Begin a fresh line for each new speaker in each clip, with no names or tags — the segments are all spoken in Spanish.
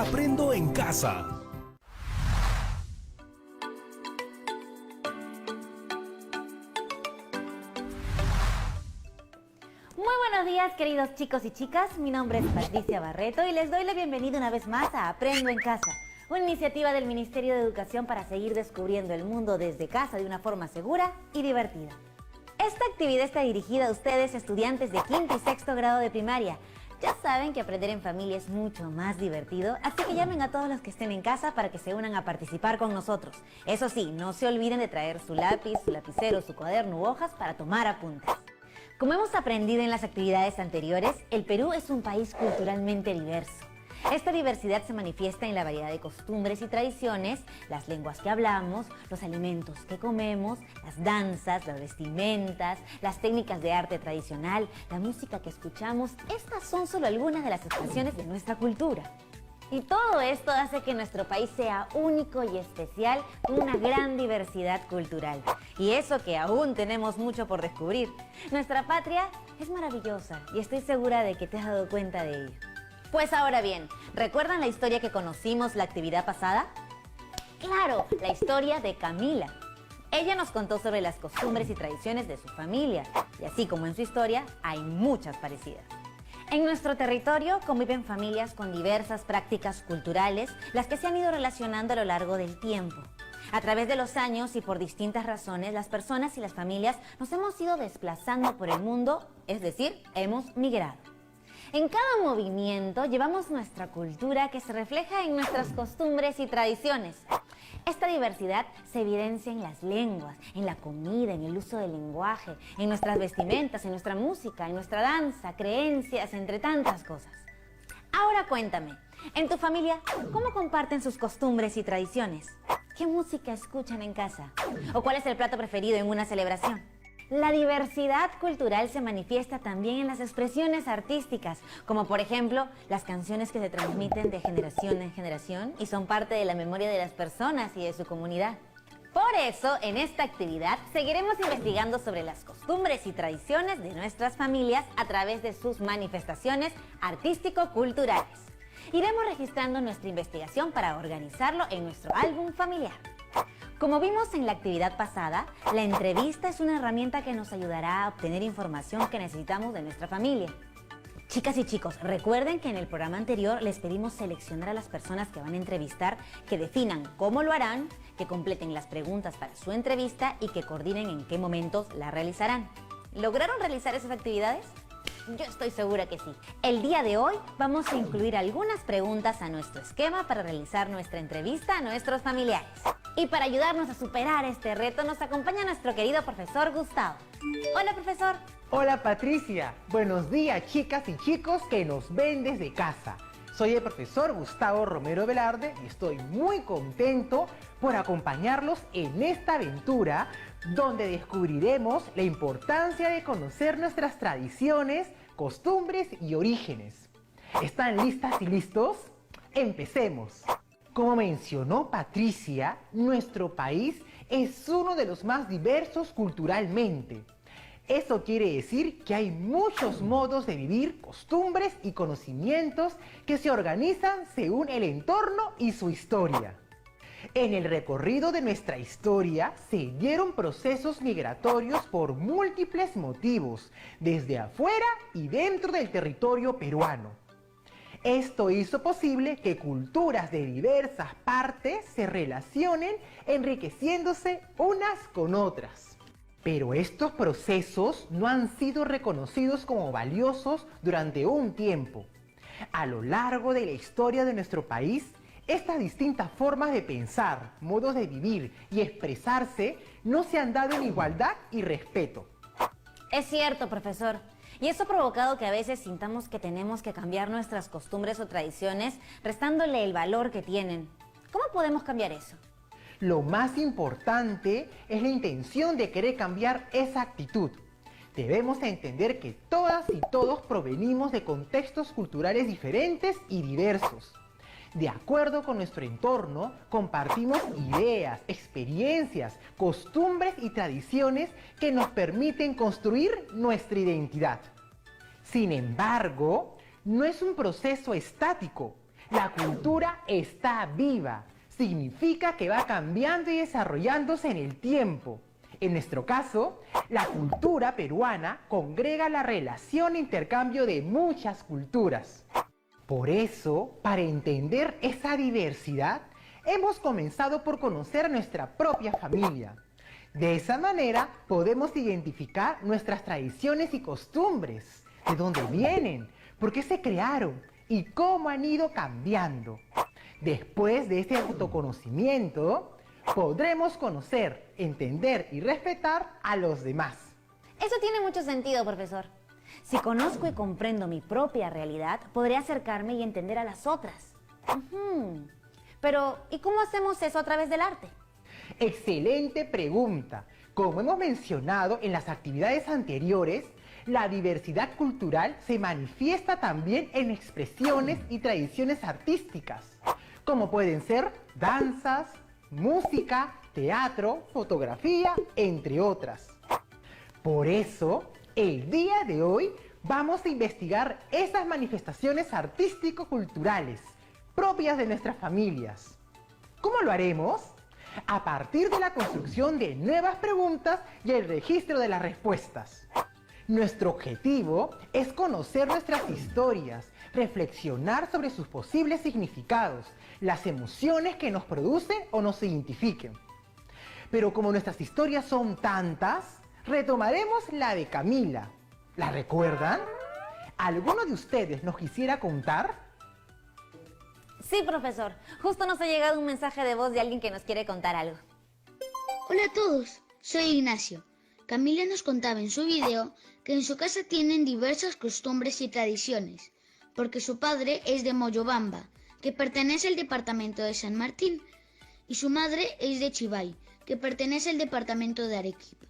Aprendo en casa.
Muy buenos días, queridos chicos y chicas. Mi nombre es Patricia Barreto y les doy la bienvenida una vez más a Aprendo en Casa, una iniciativa del Ministerio de Educación para seguir descubriendo el mundo desde casa de una forma segura y divertida. Esta actividad está dirigida a ustedes, estudiantes de quinto y sexto grado de primaria. Ya saben que aprender en familia es mucho más divertido, así que llamen a todos los que estén en casa para que se unan a participar con nosotros. Eso sí, no se olviden de traer su lápiz, su lapicero, su cuaderno u hojas para tomar apuntes. Como hemos aprendido en las actividades anteriores, el Perú es un país culturalmente diverso. Esta diversidad se manifiesta en la variedad de costumbres y tradiciones, las lenguas que hablamos, los alimentos que comemos, las danzas, las vestimentas, las técnicas de arte tradicional, la música que escuchamos. Estas son solo algunas de las expresiones de nuestra cultura. Y todo esto hace que nuestro país sea único y especial, con una gran diversidad cultural. Y eso que aún tenemos mucho por descubrir. Nuestra patria es maravillosa y estoy segura de que te has dado cuenta de ello. Pues ahora bien, ¿recuerdan la historia que conocimos la actividad pasada? Claro, la historia de Camila. Ella nos contó sobre las costumbres y tradiciones de su familia, y así como en su historia, hay muchas parecidas. En nuestro territorio conviven familias con diversas prácticas culturales, las que se han ido relacionando a lo largo del tiempo. A través de los años y por distintas razones, las personas y las familias nos hemos ido desplazando por el mundo, es decir, hemos migrado. En cada movimiento llevamos nuestra cultura que se refleja en nuestras costumbres y tradiciones. Esta diversidad se evidencia en las lenguas, en la comida, en el uso del lenguaje, en nuestras vestimentas, en nuestra música, en nuestra danza, creencias, entre tantas cosas. Ahora cuéntame, en tu familia, ¿cómo comparten sus costumbres y tradiciones? ¿Qué música escuchan en casa? ¿O cuál es el plato preferido en una celebración? La diversidad cultural se manifiesta también en las expresiones artísticas, como por ejemplo las canciones que se transmiten de generación en generación y son parte de la memoria de las personas y de su comunidad. Por eso, en esta actividad seguiremos investigando sobre las costumbres y tradiciones de nuestras familias a través de sus manifestaciones artístico-culturales. Iremos registrando nuestra investigación para organizarlo en nuestro álbum familiar. Como vimos en la actividad pasada, la entrevista es una herramienta que nos ayudará a obtener información que necesitamos de nuestra familia. Chicas y chicos, recuerden que en el programa anterior les pedimos seleccionar a las personas que van a entrevistar, que definan cómo lo harán, que completen las preguntas para su entrevista y que coordinen en qué momentos la realizarán. ¿Lograron realizar esas actividades? Yo estoy segura que sí. El día de hoy vamos a incluir algunas preguntas a nuestro esquema para realizar nuestra entrevista a nuestros familiares. Y para ayudarnos a superar este reto nos acompaña nuestro querido profesor Gustavo. Hola, profesor.
Hola, Patricia. Buenos días, chicas y chicos que nos ven desde casa. Soy el profesor Gustavo Romero Velarde y estoy muy contento por acompañarlos en esta aventura donde descubriremos la importancia de conocer nuestras tradiciones, costumbres y orígenes. ¿Están listas y listos? ¡Empecemos! Como mencionó Patricia, nuestro país es uno de los más diversos culturalmente. Eso quiere decir que hay muchos modos de vivir, costumbres y conocimientos que se organizan según el entorno y su historia. En el recorrido de nuestra historia se dieron procesos migratorios por múltiples motivos, desde afuera y dentro del territorio peruano. Esto hizo posible que culturas de diversas partes se relacionen, enriqueciéndose unas con otras. Pero estos procesos no han sido reconocidos como valiosos durante un tiempo. A lo largo de la historia de nuestro país, estas distintas formas de pensar, modos de vivir y expresarse no se han dado en igualdad y respeto.
Es cierto, profesor. Y eso ha provocado que a veces sintamos que tenemos que cambiar nuestras costumbres o tradiciones, restándole el valor que tienen. ¿Cómo podemos cambiar eso?
Lo más importante es la intención de querer cambiar esa actitud. Debemos entender que todas y todos provenimos de contextos culturales diferentes y diversos. De acuerdo con nuestro entorno, compartimos ideas, experiencias, costumbres y tradiciones que nos permiten construir nuestra identidad. Sin embargo, no es un proceso estático. La cultura está viva. Significa que va cambiando y desarrollándose en el tiempo. En nuestro caso, la cultura peruana congrega la relación e intercambio de muchas culturas. Por eso, para entender esa diversidad, hemos comenzado por conocer nuestra propia familia. De esa manera podemos identificar nuestras tradiciones y costumbres, de dónde vienen, por qué se crearon y cómo han ido cambiando. Después de este autoconocimiento, podremos conocer, entender y respetar a los demás.
Eso tiene mucho sentido, profesor. Si conozco y comprendo mi propia realidad, podré acercarme y entender a las otras. Pero, ¿y cómo hacemos eso a través del arte?
Excelente pregunta. Como hemos mencionado en las actividades anteriores, la diversidad cultural se manifiesta también en expresiones y tradiciones artísticas, como pueden ser danzas, música, teatro, fotografía, entre otras. Por eso, el día de hoy vamos a investigar esas manifestaciones artístico-culturales propias de nuestras familias. ¿Cómo lo haremos? A partir de la construcción de nuevas preguntas y el registro de las respuestas. Nuestro objetivo es conocer nuestras historias, reflexionar sobre sus posibles significados, las emociones que nos producen o nos identifiquen. Pero como nuestras historias son tantas, retomaremos la de Camila. ¿La recuerdan? ¿Alguno de ustedes nos quisiera contar?
Sí, profesor. Justo nos ha llegado un mensaje de voz de alguien que nos quiere contar algo.
Hola a todos, soy Ignacio. Camila nos contaba en su video que en su casa tienen diversas costumbres y tradiciones, porque su padre es de Moyobamba, que pertenece al departamento de San Martín, y su madre es de Chivay, que pertenece al departamento de Arequipa.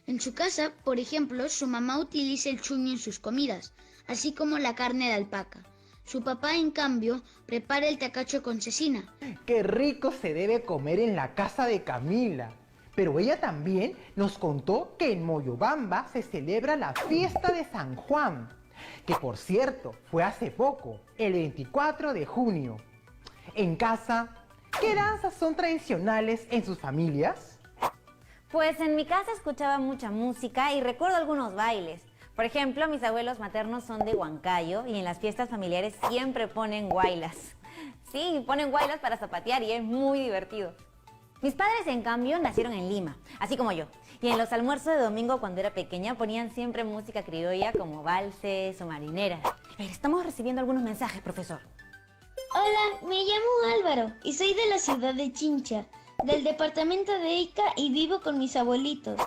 En su casa, por ejemplo, su mamá utiliza el chuño en sus comidas, así como la carne de alpaca. Su papá, en cambio, prepara el tacacho con cecina.
¡Qué rico se debe comer en la casa de Camila! Pero ella también nos contó que en Moyobamba se celebra la fiesta de San Juan, que por cierto fue hace poco, el 24 de junio. En casa, ¿qué danzas son tradicionales en sus familias?
Pues en mi casa escuchaba mucha música y recuerdo algunos bailes. Por ejemplo, mis abuelos maternos son de Huancayo y en las fiestas familiares siempre ponen guaylas. Sí, ponen guaylas para zapatear y es muy divertido. Mis padres, en cambio, nacieron en Lima, así como yo. Y en los almuerzos de domingo, cuando era pequeña, ponían siempre música criolla como valses o marineras. Estamos recibiendo algunos mensajes, profesor.
Hola, me llamo Álvaro y soy de la ciudad de Chincha, del departamento de Ica y vivo con mis abuelitos.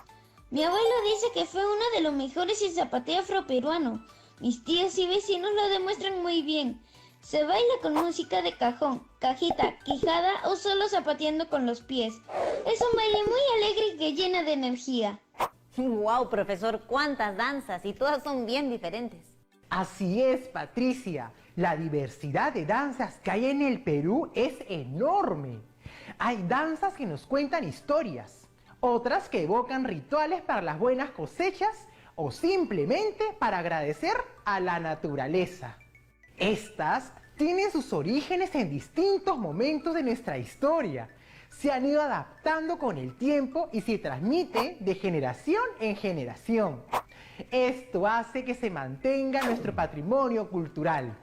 Mi abuelo dice que fue uno de los mejores en zapateo afroperuano. Mis tíos y vecinos lo demuestran muy bien. Se baila con música de cajón, cajita, quijada o solo zapateando con los pies. Es un baile muy alegre y que llena de energía.
¡Wow, profesor! ¡Cuántas danzas! Y todas son bien diferentes.
Así es, Patricia. La diversidad de danzas que hay en el Perú es enorme. Hay danzas que nos cuentan historias, otras que evocan rituales para las buenas cosechas o simplemente para agradecer a la naturaleza. Estas tienen sus orígenes en distintos momentos de nuestra historia. Se han ido adaptando con el tiempo y se transmiten de generación en generación. Esto hace que se mantenga nuestro patrimonio cultural.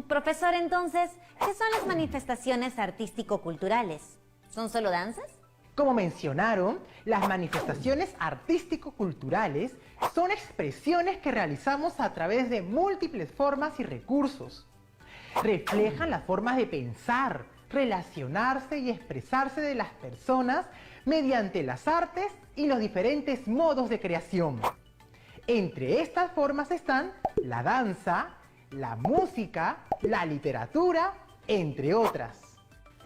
Profesor, entonces, ¿qué son las manifestaciones artístico-culturales? ¿Son solo danzas?
Como mencionaron, las manifestaciones artístico-culturales son expresiones que realizamos a través de múltiples formas y recursos. Reflejan las formas de pensar, relacionarse y expresarse de las personas mediante las artes y los diferentes modos de creación. Entre estas formas están la danza, la música, la literatura, entre otras.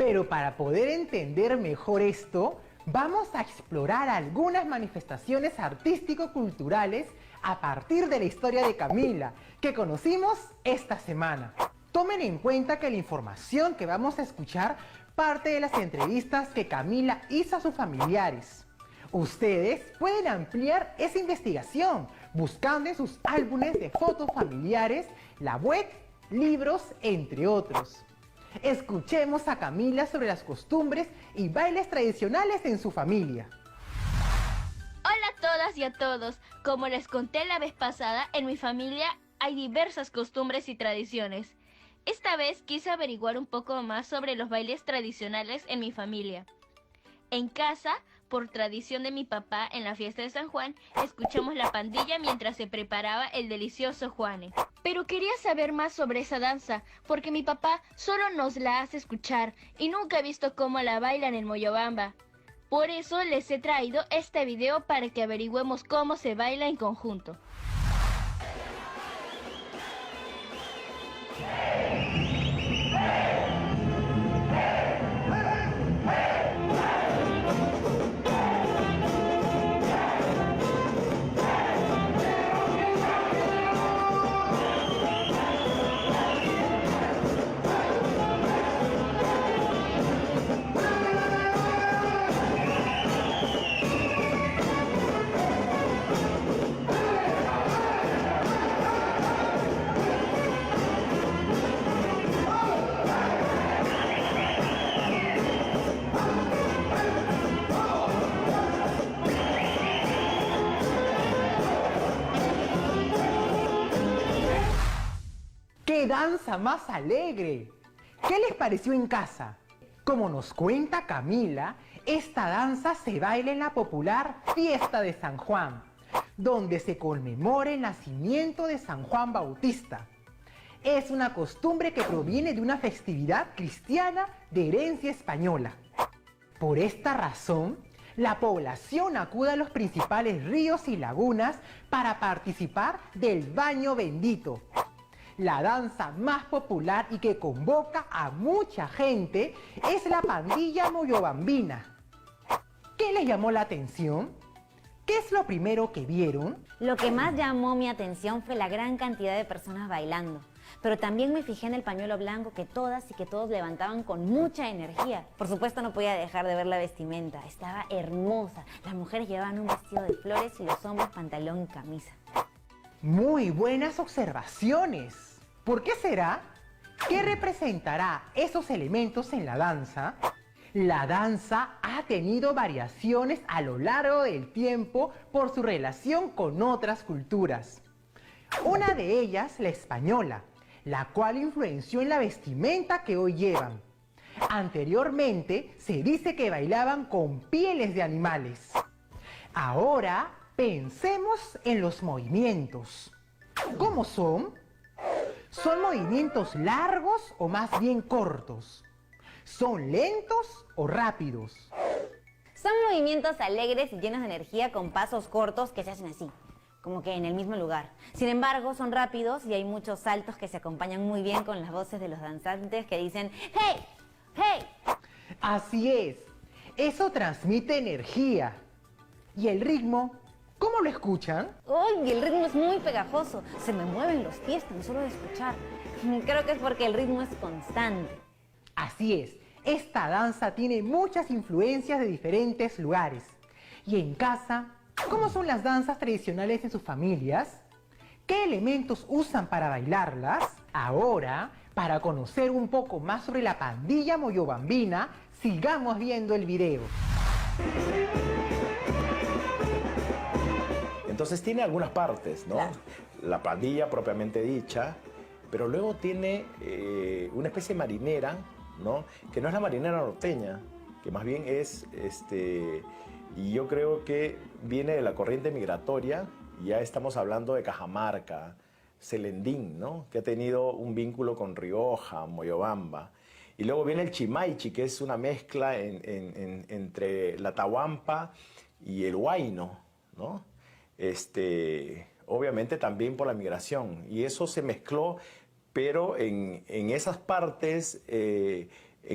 Pero para poder entender mejor esto, vamos a explorar algunas manifestaciones artístico-culturales a partir de la historia de Camila, que conocimos esta semana. Tomen en cuenta que la información que vamos a escuchar parte de las entrevistas que Camila hizo a sus familiares. Ustedes pueden ampliar esa investigación buscando en sus álbumes de fotos familiares, la web, libros, entre otros. Escuchemos a Camila sobre las costumbres y bailes tradicionales en su familia.
Hola a todas y a todos. Como les conté la vez pasada, en mi familia hay diversas costumbres y tradiciones. Esta vez quise averiguar un poco más sobre los bailes tradicionales en mi familia. En casa, por tradición de mi papá, en la fiesta de San Juan, escuchamos la pandilla mientras se preparaba el delicioso Juane. Pero quería saber más sobre esa danza, porque mi papá solo nos la hace escuchar y nunca he visto cómo la bailan en Moyobamba. Por eso les he traído este video para que averigüemos cómo se baila en conjunto.
¡Qué danza más alegre! ¿Qué les pareció en casa? Como nos cuenta Camila, esta danza se baila en la popular Fiesta de San Juan, donde se conmemora el nacimiento de San Juan Bautista. Es una costumbre que proviene de una festividad cristiana de herencia española. Por esta razón, la población acude a los principales ríos y lagunas para participar del baño bendito. La danza más popular y que convoca a mucha gente es la pandilla moyobambina. ¿Qué les llamó la atención? ¿Qué es lo primero que vieron?
Lo que más llamó mi atención fue la gran cantidad de personas bailando. Pero también me fijé en el pañuelo blanco que todas y que todos levantaban con mucha energía. Por supuesto no podía dejar de ver la vestimenta, estaba hermosa. Las mujeres llevaban un vestido de flores y los hombres pantalón y camisa.
Muy buenas observaciones. ¿Por qué será? ¿Qué representará esos elementos en la danza? La danza ha tenido variaciones a lo largo del tiempo por su relación con otras culturas. Una de ellas, la española, la cual influenció en la vestimenta que hoy llevan. Anteriormente se dice que bailaban con pieles de animales. Ahora pensemos en los movimientos. ¿Cómo son? ¿Son movimientos largos o más bien cortos? ¿Son lentos o rápidos?
Son movimientos alegres y llenos de energía con pasos cortos que se hacen así, como que en el mismo lugar. Sin embargo, son rápidos y hay muchos saltos que se acompañan muy bien con las voces de los danzantes que dicen ¡Hey! ¡Hey!
Así es, eso transmite energía. ¿Y el ritmo? ¿Cómo lo escuchan?
¡Uy! El ritmo es muy pegajoso. Se me mueven los pies tan solo de escuchar. Creo que es porque el ritmo es constante.
Así es, esta danza tiene muchas influencias de diferentes lugares. Y en casa, ¿cómo son las danzas tradicionales en sus familias? ¿Qué elementos usan para bailarlas? Ahora, para conocer un poco más sobre la pandilla moyobambina, sigamos viendo el video.
Entonces tiene algunas partes, ¿no?
Claro.
La pandilla propiamente dicha, pero luego tiene una especie de marinera, ¿no? Que no es la marinera norteña, que más bien es, y yo creo que viene de la corriente migratoria. Ya estamos hablando de Cajamarca, Celendín, ¿no? Que ha tenido un vínculo con Rioja, Moyobamba. Y luego viene el Chimaichi, que es una mezcla entre la Tahuampa y el Huayno, ¿no? Obviamente también por la migración. Y eso se mezcló, pero en esas partes, en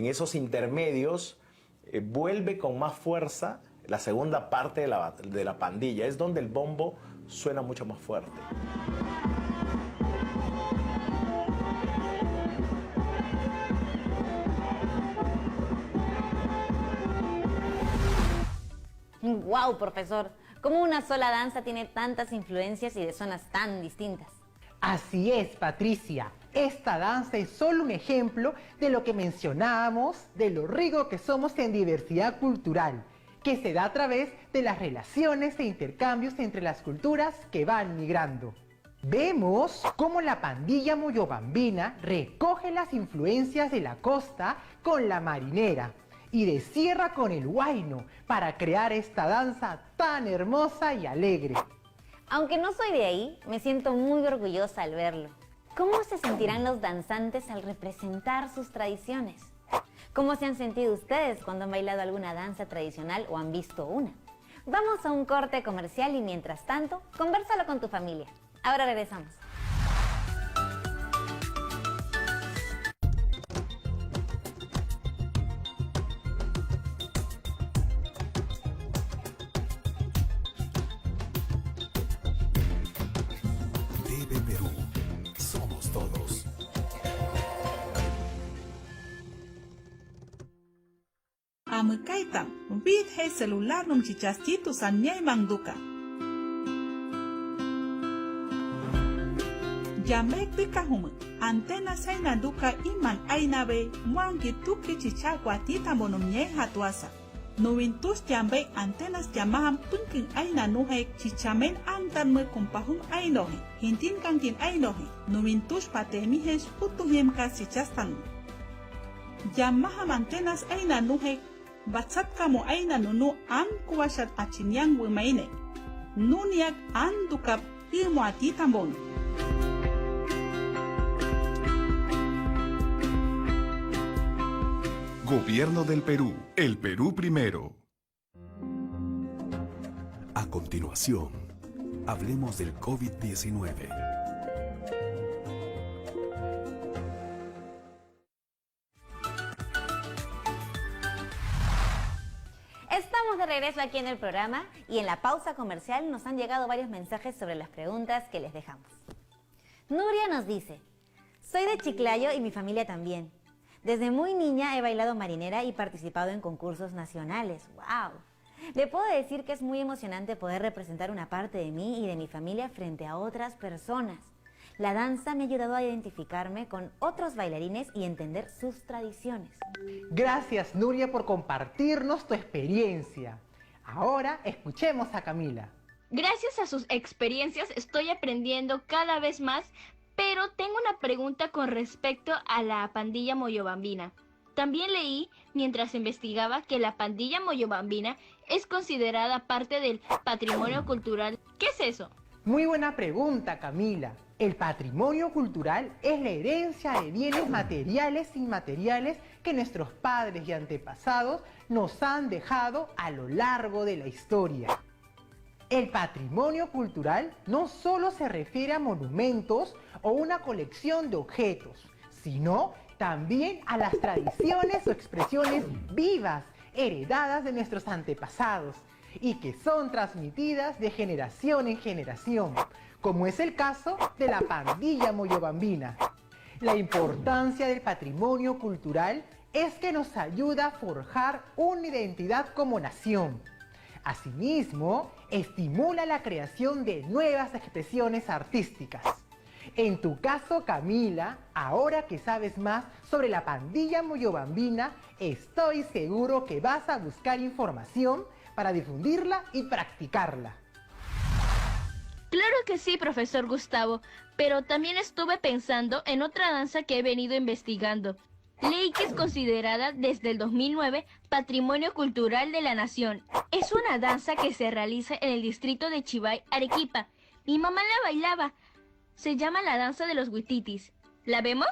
esos intermedios, vuelve con más fuerza la segunda parte de la pandilla. Es donde el bombo suena mucho más fuerte.
¡Wow, profesor! ¿Cómo una sola danza tiene tantas influencias y de zonas tan distintas?
Así es, Patricia. Esta danza es solo un ejemplo de lo que mencionábamos, de lo rico que somos en diversidad cultural, que se da a través de las relaciones e intercambios entre las culturas que van migrando. Vemos cómo la pandilla moyobambina recoge las influencias de la costa con la marinera y de sierra con el huayno para crear esta danza tan hermosa y alegre.
Aunque no soy de ahí, me siento muy orgullosa al verlo. ¿Cómo se sentirán los danzantes al representar sus tradiciones? ¿Cómo se han sentido ustedes cuando han bailado alguna danza tradicional o han visto una? Vamos a un corte comercial y mientras tanto, convérsalo con tu familia. Ahora regresamos.
TV Perú. Somos todos.
Amekaitam, vid he celular nung chichastitu san nyay mangduka. Yamek de kahum, antena saina duka iman ainabe, mwangi tuki chichagua tita monum nyay hatuasa. Nuwintus jambe antenas jamaham punking aina nuhe chichamen angtan me kumpahum ainohe, hintin kangkin ainohe, nuwintus patemihes putuhem ka chichastan. Jamaham antenas aina nuhe, batsat kamu aina nunu am kuwashat achinyang wimaine. Nuniak andukap ilmu atitambon.
Gobierno del Perú. El Perú primero. A continuación, hablemos del COVID-19.
Estamos de regreso aquí en el programa y en la pausa comercial nos han llegado varios mensajes sobre las preguntas que les dejamos. Nuria nos dice: soy de Chiclayo y mi familia también. Desde muy niña he bailado marinera y participado en concursos nacionales. ¡Wow! Le puedo decir que es muy emocionante poder representar una parte de mí y de mi familia frente a otras personas. La danza me ha ayudado a identificarme con otros bailarines y entender sus tradiciones.
Gracias, Nuria, por compartirnos tu experiencia. Ahora escuchemos a Camila.
Gracias a sus experiencias estoy aprendiendo cada vez más, pero tengo una pregunta con respecto a la pandilla moyobambina. También leí, mientras investigaba, que la pandilla moyobambina es considerada parte del patrimonio cultural. ¿Qué es eso?
Muy buena pregunta, Camila. El patrimonio cultural es la herencia de bienes materiales e inmateriales que nuestros padres y antepasados nos han dejado a lo largo de la historia. El patrimonio cultural no solo se refiere a monumentos o una colección de objetos, sino también a las tradiciones o expresiones vivas, heredadas de nuestros antepasados y que son transmitidas de generación en generación, como es el caso de la pandilla moyobambina. La importancia del patrimonio cultural es que nos ayuda a forjar una identidad como nación. Asimismo, estimula la creación de nuevas expresiones artísticas. En tu caso, Camila, ahora que sabes más sobre la pandilla moyobambina, estoy seguro que vas a buscar información para difundirla y practicarla.
Claro que sí, profesor Gustavo, pero también estuve pensando en otra danza que he venido investigando. Leí que es considerada desde el 2009 Patrimonio Cultural de la Nación. Es una danza que se realiza en el distrito de Chivay, Arequipa. Mi mamá la bailaba. Se llama la danza de los huititis. ¿La vemos?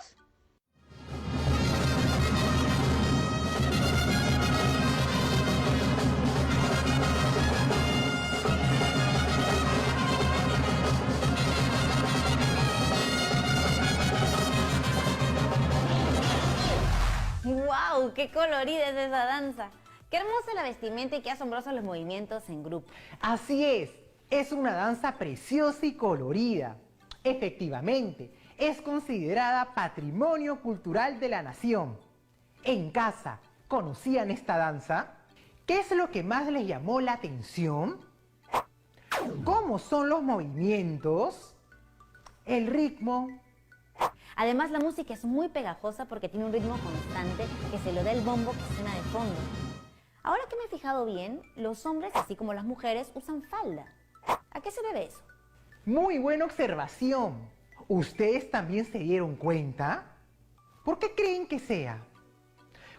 ¡Wow! ¡Qué colorida es esa danza! ¡Qué hermosa la vestimenta y qué asombrosos los movimientos en grupo!
Así es una danza preciosa y colorida. Efectivamente, es considerada Patrimonio Cultural de la Nación. En casa, ¿conocían esta danza? ¿Qué es lo que más les llamó la atención? ¿Cómo son los movimientos? ¿El ritmo?
Además, la música es muy pegajosa porque tiene un ritmo constante que se lo da el bombo que suena de fondo. Ahora que me he fijado bien, los hombres, así como las mujeres, usan falda. ¿A qué se debe eso?
Muy buena observación. ¿Ustedes también se dieron cuenta? ¿Por qué creen que sea?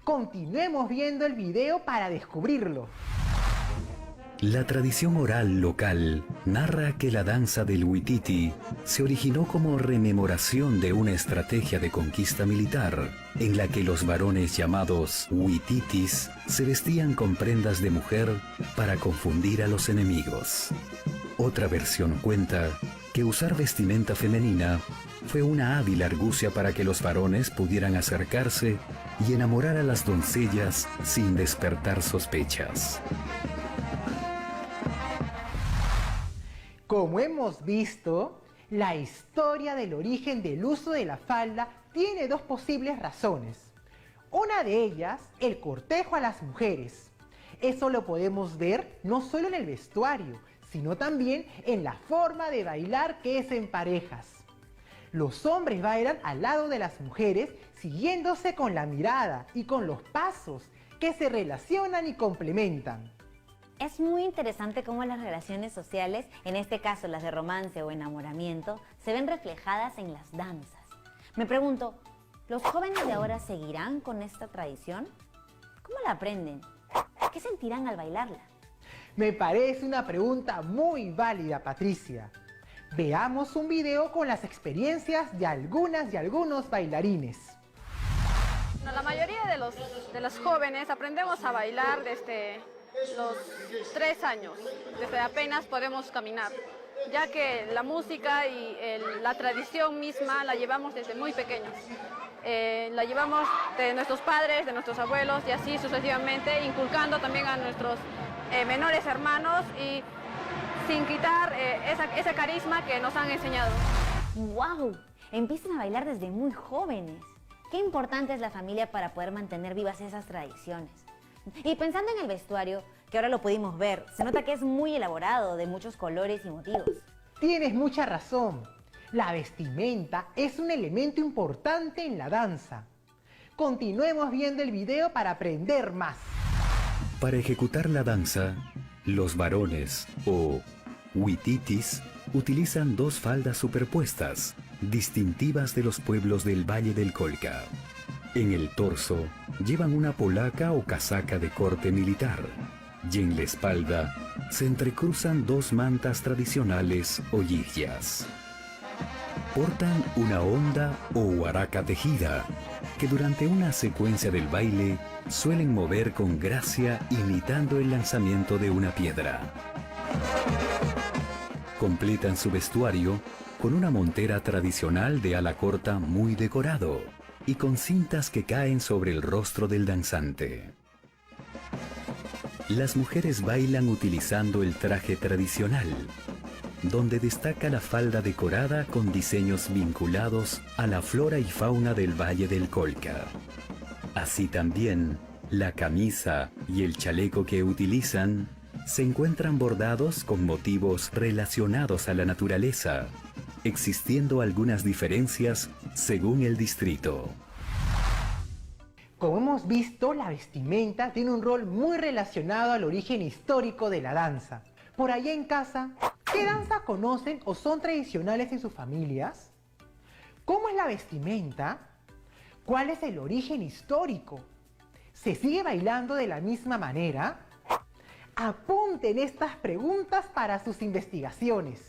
Continuemos viendo el video para descubrirlo.
La tradición oral local narra que la danza del huititi se originó como rememoración de una estrategia de conquista militar en la que los varones llamados huititis se vestían con prendas de mujer para confundir a los enemigos. Otra versión cuenta que usar vestimenta femenina fue una hábil argucia para que los varones pudieran acercarse y enamorar a las doncellas sin despertar sospechas.
Como hemos visto, la historia del origen del uso de la falda tiene dos posibles razones. Una de ellas, el cortejo a las mujeres. Eso lo podemos ver no solo en el vestuario, sino también en la forma de bailar que es en parejas. Los hombres bailan al lado de las mujeres siguiéndose con la mirada y con los pasos que se relacionan y complementan.
Es muy interesante cómo las relaciones sociales, en este caso las de romance o enamoramiento, se ven reflejadas en las danzas. Me pregunto, ¿los jóvenes de ahora seguirán con esta tradición? ¿Cómo la aprenden? ¿Qué sentirán al bailarla?
Me parece una pregunta muy válida, Patricia. Veamos un video con las experiencias de algunas y algunos bailarines.
La mayoría de los jóvenes aprendemos a bailar desde los 3 años, desde apenas podemos caminar, ya que la música y la tradición misma la llevamos desde muy pequeños. La llevamos de nuestros padres, de nuestros abuelos y así sucesivamente, inculcando también a nuestros menores hermanos y sin quitar ese carisma que nos han enseñado.
¡Wow! Empiezan a bailar desde muy jóvenes. Qué importante es la familia para poder mantener vivas esas tradiciones. Y pensando en el vestuario, que ahora lo pudimos ver, se nota que es muy elaborado, de muchos colores y motivos.
Tienes mucha razón. La vestimenta es un elemento importante en la danza. Continuemos viendo el video para aprender más.
Para ejecutar la danza, los varones, o huititis, utilizan dos faldas superpuestas, distintivas de los pueblos del Valle del Colca. En el torso, llevan una polaca o casaca de corte militar, y en la espalda se entrecruzan dos mantas tradicionales o yiyas. Portan una honda o huaraca tejida, que durante una secuencia del baile suelen mover con gracia imitando el lanzamiento de una piedra. Completan su vestuario con una montera tradicional de ala corta muy decorado y con cintas que caen sobre el rostro del danzante. Las mujeres bailan utilizando el traje tradicional, donde destaca la falda decorada con diseños vinculados a la flora y fauna del Valle del Colca. Así también, la camisa y el chaleco que utilizan se encuentran bordados con motivos relacionados a la naturaleza, existiendo algunas diferencias según el distrito.
Como hemos visto, la vestimenta tiene un rol muy relacionado al origen histórico de la danza. Por allá en casa, ¿qué danza conocen o son tradicionales en sus familias? ¿Cómo es la vestimenta? ¿Cuál es el origen histórico? ¿Se sigue bailando de la misma manera? Apunten estas preguntas para sus investigaciones.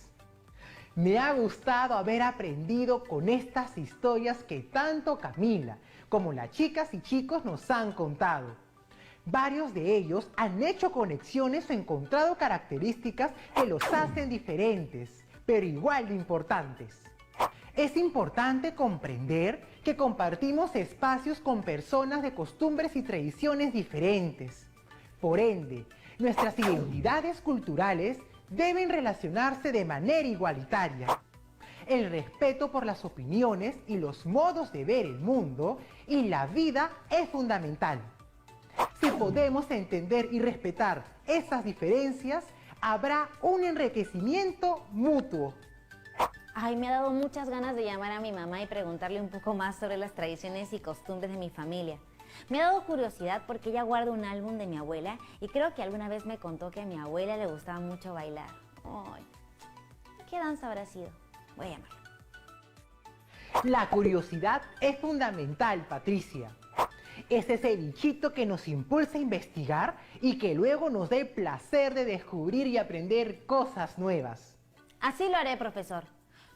Me ha gustado haber aprendido con estas historias que tanto Camila como las chicas y chicos nos han contado. Varios de ellos han hecho conexiones o encontrado características que los hacen diferentes, pero igual de importantes. Es importante comprender que compartimos espacios con personas de costumbres y tradiciones diferentes. Por ende, nuestras identidades culturales deben relacionarse de manera igualitaria. El respeto por las opiniones y los modos de ver el mundo y la vida es fundamental. Si podemos entender y respetar esas diferencias, habrá un enriquecimiento mutuo.
Ay, me ha dado muchas ganas de llamar a mi mamá y preguntarle un poco más sobre las tradiciones y costumbres de mi familia. Me ha dado curiosidad porque ella guarda un álbum de mi abuela y creo que alguna vez me contó que a mi abuela le gustaba mucho bailar. Ay, ¿qué danza habrá sido? Voy a llamarla.
La curiosidad es fundamental, Patricia. Es ese bichito que nos impulsa a investigar y que luego nos da el placer de descubrir y aprender cosas nuevas.
Así lo haré, profesor.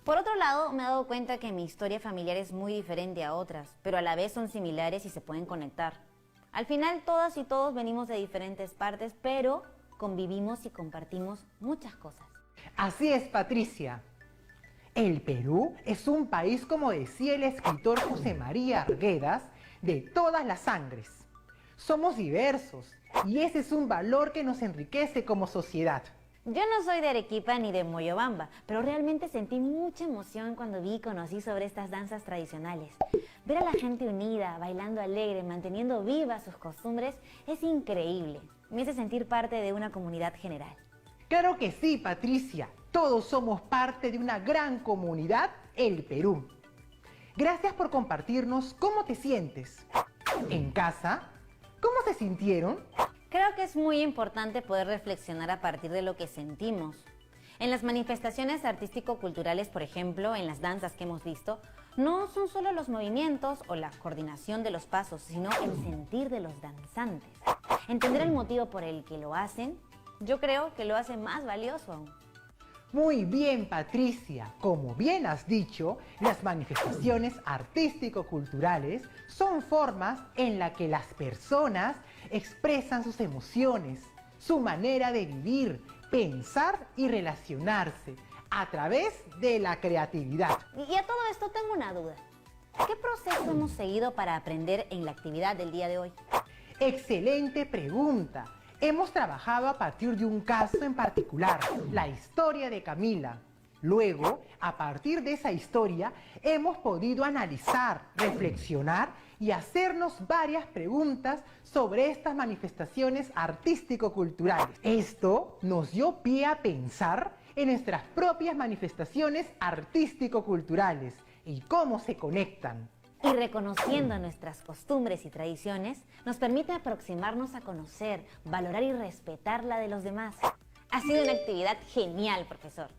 Por otro lado, me he dado cuenta que mi historia familiar es muy diferente a otras, pero a la vez son similares y se pueden conectar. Al final, todas y todos venimos de diferentes partes, pero convivimos y compartimos muchas cosas.
Así es, Patricia. El Perú es un país, como decía el escritor José María Arguedas, de todas las sangres. Somos diversos y ese es un valor que nos enriquece como sociedad.
Yo no soy de Arequipa ni de Moyobamba, pero realmente sentí mucha emoción cuando vi y conocí sobre estas danzas tradicionales. Ver a la gente unida, bailando alegre, manteniendo vivas sus costumbres, es increíble. Me hace sentir parte de una comunidad general.
Claro que sí, Patricia. Todos somos parte de una gran comunidad, el Perú. Gracias por compartirnos cómo te sientes. En casa, ¿cómo se sintieron?
Creo que es muy importante poder reflexionar a partir de lo que sentimos. En las manifestaciones artístico-culturales, por ejemplo, en las danzas que hemos visto, no son solo los movimientos o la coordinación de los pasos, sino el sentir de los danzantes. Entender el motivo por el que lo hacen, yo creo que lo hace más valioso aún.
Muy bien, Patricia. Como bien has dicho, las manifestaciones artístico-culturales son formas en las que las personas expresan sus emociones, su manera de vivir, pensar y relacionarse a través de la creatividad.
Y a todo esto tengo una duda. ¿Qué proceso hemos seguido para aprender en la actividad del día de hoy?
Excelente pregunta. Hemos trabajado a partir de un caso en particular, la historia de Camila. Luego, a partir de esa historia, hemos podido analizar, reflexionar y hacernos varias preguntas sobre estas manifestaciones artístico-culturales. Esto nos dio pie a pensar en nuestras propias manifestaciones artístico-culturales y cómo se conectan.
Y reconociendo nuestras costumbres y tradiciones, nos permite aproximarnos a conocer, valorar y respetar la de los demás. Ha sido una actividad genial, profesor.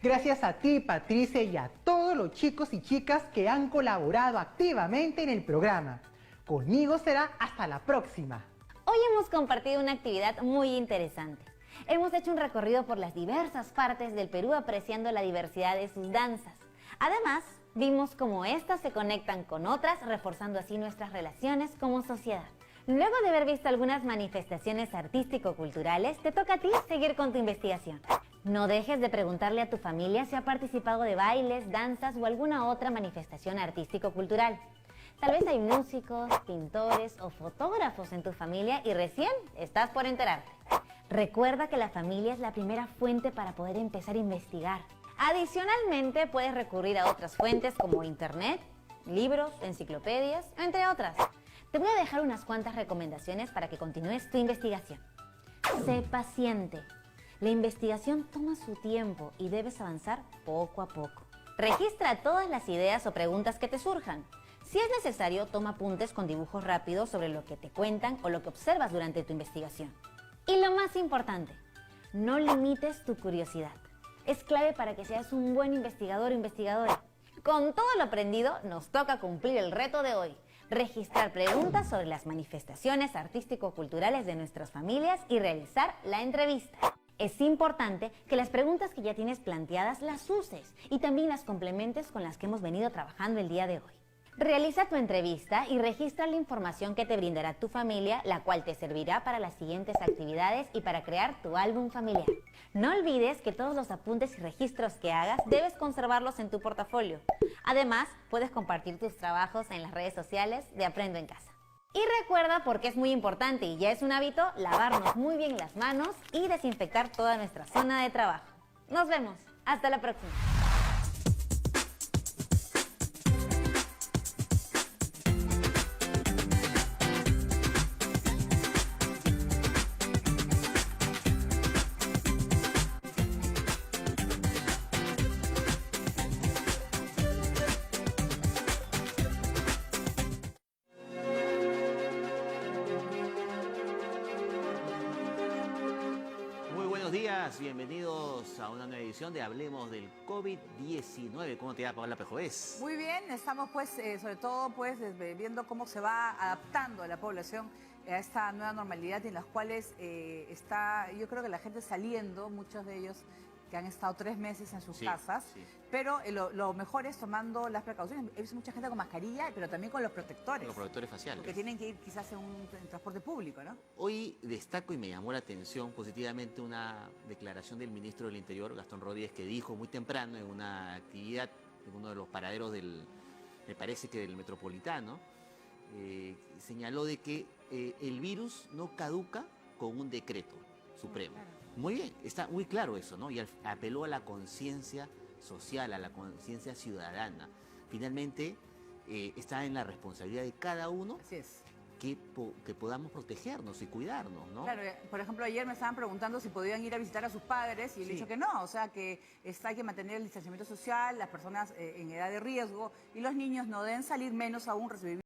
Gracias a ti, Patricia, y a todos los chicos y chicas que han colaborado activamente en el programa. Conmigo será hasta la próxima.
Hoy hemos compartido una actividad muy interesante. Hemos hecho un recorrido por las diversas partes del Perú apreciando la diversidad de sus danzas. Además, vimos cómo estas se conectan con otras, reforzando así nuestras relaciones como sociedad. Luego de haber visto algunas manifestaciones artístico-culturales, te toca a ti seguir con tu investigación. No dejes de preguntarle a tu familia si ha participado de bailes, danzas o alguna otra manifestación artístico-cultural. Tal vez hay músicos, pintores o fotógrafos en tu familia y recién estás por enterarte. Recuerda que la familia es la primera fuente para poder empezar a investigar. Adicionalmente, puedes recurrir a otras fuentes como internet, libros, enciclopedias, entre otras. Te voy a dejar unas cuantas recomendaciones para que continúes tu investigación. Sé paciente. La investigación toma su tiempo y debes avanzar poco a poco. Registra todas las ideas o preguntas que te surjan. Si es necesario, toma apuntes con dibujos rápidos sobre lo que te cuentan o lo que observas durante tu investigación. Y lo más importante, no limites tu curiosidad. Es clave para que seas un buen investigador o investigadora. Con todo lo aprendido, nos toca cumplir el reto de hoy. Registrar preguntas sobre las manifestaciones artístico-culturales de nuestras familias y realizar la entrevista. Es importante que las preguntas que ya tienes planteadas las uses y también las complementes con las que hemos venido trabajando el día de hoy. Realiza tu entrevista y registra la información que te brindará tu familia, la cual te servirá para las siguientes actividades y para crear tu álbum familiar. No olvides que todos los apuntes y registros que hagas debes conservarlos en tu portafolio. Además, puedes compartir tus trabajos en las redes sociales de Aprendo en Casa. Y recuerda, porque es muy importante y ya es un hábito, lavarnos muy bien las manos y desinfectar toda nuestra zona de trabajo. Nos vemos. Hasta la próxima.
días, bienvenidos a una nueva edición de Hablemos del COVID-19. ¿Cómo te va, Paola Pejovés?
Muy bien, estamos pues sobre todo pues viendo cómo se va adaptando a la población a esta nueva normalidad en las cuales está, yo creo que la gente saliendo, muchos de ellos que han estado 3 meses en sus casas, pero lo mejor es tomando las precauciones. He visto mucha gente con mascarilla, pero también con los protectores.
Los protectores faciales.
Porque tienen que ir quizás en transporte público, ¿no?
Hoy destaco y me llamó la atención positivamente una declaración del ministro del Interior, Gastón Rodríguez, que dijo muy temprano en una actividad en uno de los paraderos me parece que del Metropolitano, señaló de que el virus no caduca con un decreto supremo. Claro. Muy bien, está muy claro eso, ¿no? Y apeló a la conciencia social, a la conciencia ciudadana. Finalmente, está en la responsabilidad de cada uno.
Así es.
Que podamos protegernos y cuidarnos, ¿no?
Claro, por ejemplo, ayer me estaban preguntando si podían ir a visitar a sus padres y he dicho que no, o sea que hay que mantener el distanciamiento social, las personas en edad de riesgo y los niños no deben salir, menos aún recibir